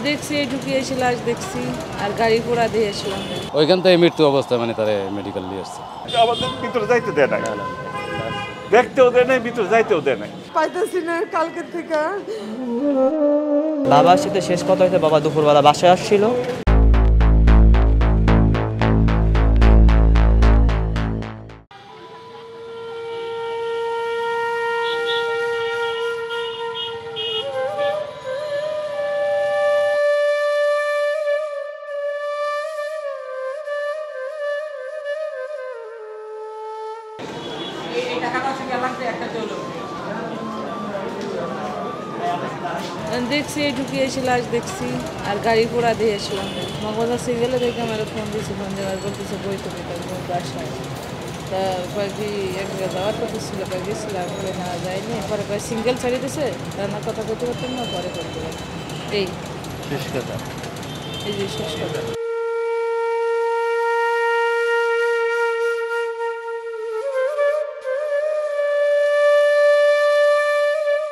দেখছি এইটুকু এসে লাশ দেখছি আর গাড়ি ঘোড়া দিয়ে এসলাম। ওইখান থেকে মৃত্যু অবস্থায় মানে তারা মেডিকেল নিয়ে আসছে। আমাদের ভিতরে যাইতে দেয় নাই, দেখতেও দেয় নাই, ভিতরে যাইতেও দেয় নাই। পাইতেছি না কালকে থেকে। বাবার সাথে শেষ কথা হয়েছে, বাবা দুপুরবেলা বাসায় আসছিল। দেখছি এইটুকু এসে লাশ দেখছি আর গাড়ি ঘোড়া দিয়ে এসলাম। মগবাজার সিঙ্গেলে দেখে আমার ফোন দিয়েছে, ফোন দেওয়ার বলতেছে বই তুমি বাসায়। তা কয়েকদিন এক জায়গায় যাওয়ার কথা ছিল, গেছিলাম, বলে না যায়নি। পরে কয়েক সিঙ্গেল ছাড়িয়ে দিছে, রান্নার কথা করতে পারতাম না, পরে করতে পারতাম। এই শেষ কথা, এই যে শেষ কথা।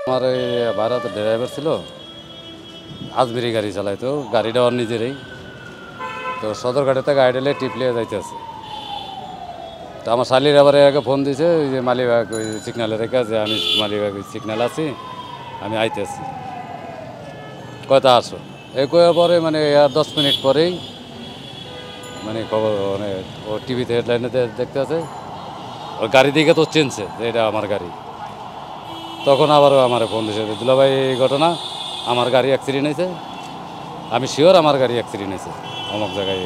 আমার ওই ভাড়াতে ড্রাইভার ছিল, আজমিরি গাড়ি চালাইতো, গাড়িটা ওর নিজেরই। তো সদরঘাটে থেকে আইডেলে টিপলিয়ে যাইতেছে। তো আমার শালির আবার আগে ফোন দিয়েছে, ওই যে মালিবাগ ওই সিগনালে রেখে, যে আমি মালিবাগ ওই সিগনাল আছি, আমি আইতেছি, কয়টা আসো। এই কয়ার পরে মানে আর 10 মিনিট পরেই মানে খবর, মানে ও টিভিতে হেডলাইনে দেখতে আছে, ওর গাড়ি দিকে তো চিনছে যে এটা আমার গাড়ি। তখন আবারও আমার ফোন দিয়েছে, দুলাভাই এই ঘটনা, আমার গাড়ি অ্যাক্সিডেন্ট হয়েছে, আমি শিওর আমার গাড়ি অ্যাক্সিডেন্ট হয়েছে অমুক জায়গায়।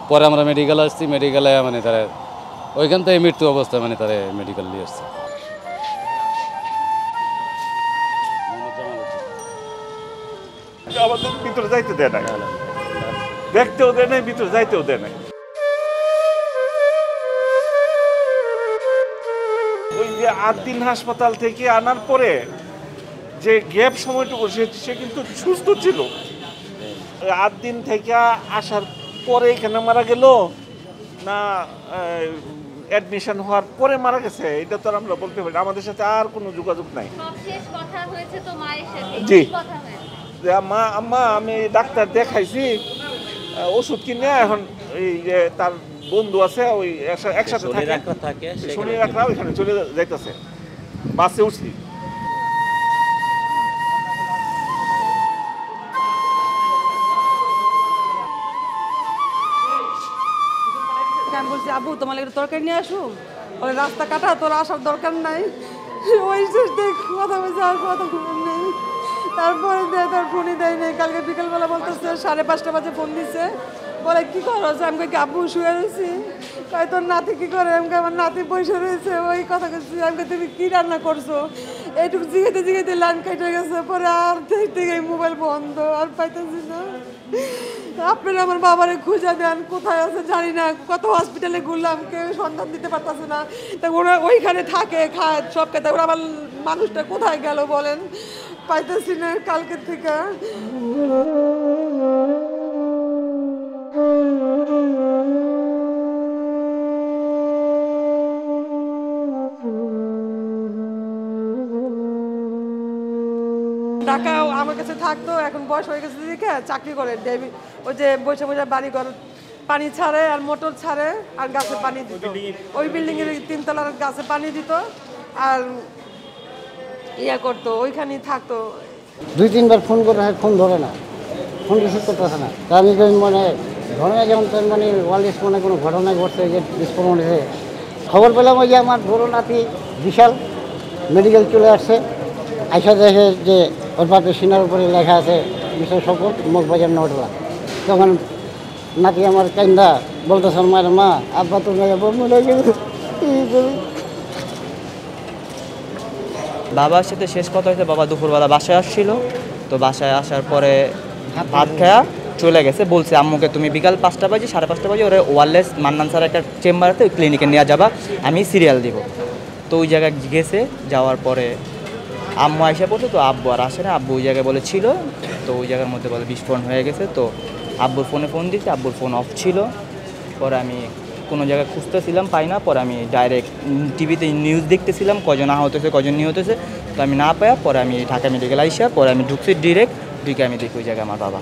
পরে আমরা মেডিকেল আসছি, মেডিকেলে মানে তারা ওইখান থেকে মৃত্যু অবস্থায় মানে তারা মেডিকেল নিয়ে আসছে। আমাদের ভিতরে যাইতে দেয় নাই, দেখতেও দেয় নাই, ভিতরে যাইতেও দেয় নাই। ওই যে 8 দিন হাসপাতাল থেকে আনার পরে যে গ্যাপ সময়টুকু, সে কিন্তু সুস্থ ছিল। 8 দিন থেকে আসার পরে এখানে মারা গেল না, অ্যাডমিশন হওয়ার পরে মারা গেছে, এটা তো আর আমরা বলতে পারি। আমাদের সাথে আর কোনো যোগাযোগ নাই। জি, মা আম্মা আমি ডাক্তার দেখাইছি, ওষুধ কিনে এখন এই যে তার বন্ধু আছে, ওই একসাথে থাকে, শনি রাখরা ওইখানে চলে যাইতেছে, বাসে উঠছি। আমি বলছি আবু তোমার একটু তরকারি নিয়ে আসুন, ওই রাস্তা কাটা, তোর আসার দরকার নাই। ওই কথা বলছে, আর কথা বলার নেই। তারপরে তার ফোনই দেয় নেই। কালকে বিকেলবেলা বলতেছে 5:30 বাজে ফোন দিছে, বলে কী করো? আমি কি আব্বু শুয়ে রয়েছি? কয় তোর নাতি কী করে? আমাকে আমার নাতি বসে রয়েছে, ওই কথা করছি। আমাকে তুমি কী রান্না করছো? এইটুকু জিগাইতে লাইন কেটে গেছে। পরে আর থেকে মোবাইল বন্ধ, আর পাইতেছি না। আপনারা আমার বাবারে খুঁজে দেন, কোথায় আছে জানি না। কত হসপিটালে ঘুরলাম, কেউ সন্ধান দিতে পারতেছে না। তা ওরা ওইখানে থাকে, খায়, সব খেতে। ওরা আমার মানুষটা কোথায় গেল বলেন? পাইতেছি না কালকে থেকে। ঢাকা আমার কাছে থাকতো, এখন বয়স হয়ে গেছে দেখে চাকরি করে। ওই যে বসে বসে বাড়িঘর পানি ছাড়ে আর মোটর ছাড়ে আর গাছে পানি দিত। ওই বিল্ডিংয়ের 3 তলার গাছে পানি দিত আর ইয়া করতো, ওইখানেই থাকতো। 2-3 বার ফোন করে, ফোন ধরে না, ফোন রিসিভ করতেছে না। তা আমি মানে ঘটনা যেমন মানে ওয়ার্ল্ড মানে কোনো ঘটনা ঘটছে, যে বিস্ফোরণ হয়েছে, খবর পেলাম ওই যে আমার বড় নাতি বিশাল মেডিকেল চলে আসছে। আইসা দেখে যে ওর পাতে সিনার উপরে লেখা আছে বিষয় সকল মগবাজার নটলা। তখন নাতি আমার কান্দা বলতেছে, মায়ের মা আব্বা তো মরে গেছে। বাবার সাথে শেষ কথা হয়েছে, বাবা দুপুরবেলা বাসায় আসছিল। তো বাসায় আসার পরে ভাত খাওয়া চলে গেছে। বলছে আম্মুকে তুমি বিকাল 5টা বাজে 5:30 বাজে ওরা ওয়ারলেস মান্নান স্যার একটা চেম্বার আছে, ওই ক্লিনিকে নিয়ে যাবা, আমি সিরিয়াল দিব। তো ওই জায়গায় গেছে, যাওয়ার পরে আম্মু আইসা পড়ছে। তো আব্বু আর আসে না, আব্বু ওই জায়গায় বলেছিল। তো ওই জায়গার মধ্যে বলে বিস্ফোরণ হয়ে গেছে। তো আব্বুর ফোন দিচ্ছে, আব্বুর ফোন অফ ছিল। পরে আমি কোনো জায়গায় খুঁজতেছিলাম, পাই না। পরে আমি ডাইরেক্ট টিভিতে নিউজ দেখতেছিলাম কজন আহত হয়েছে, কজন নিহত হয়েছে। তো আমি না পাই, পরে আমি ঢাকা মেডিকেল আইসা পরে আমি ঢুকছি ডিরেক্ট ঢুকে আমি দেখি ওই জায়গায় আমার বাবা।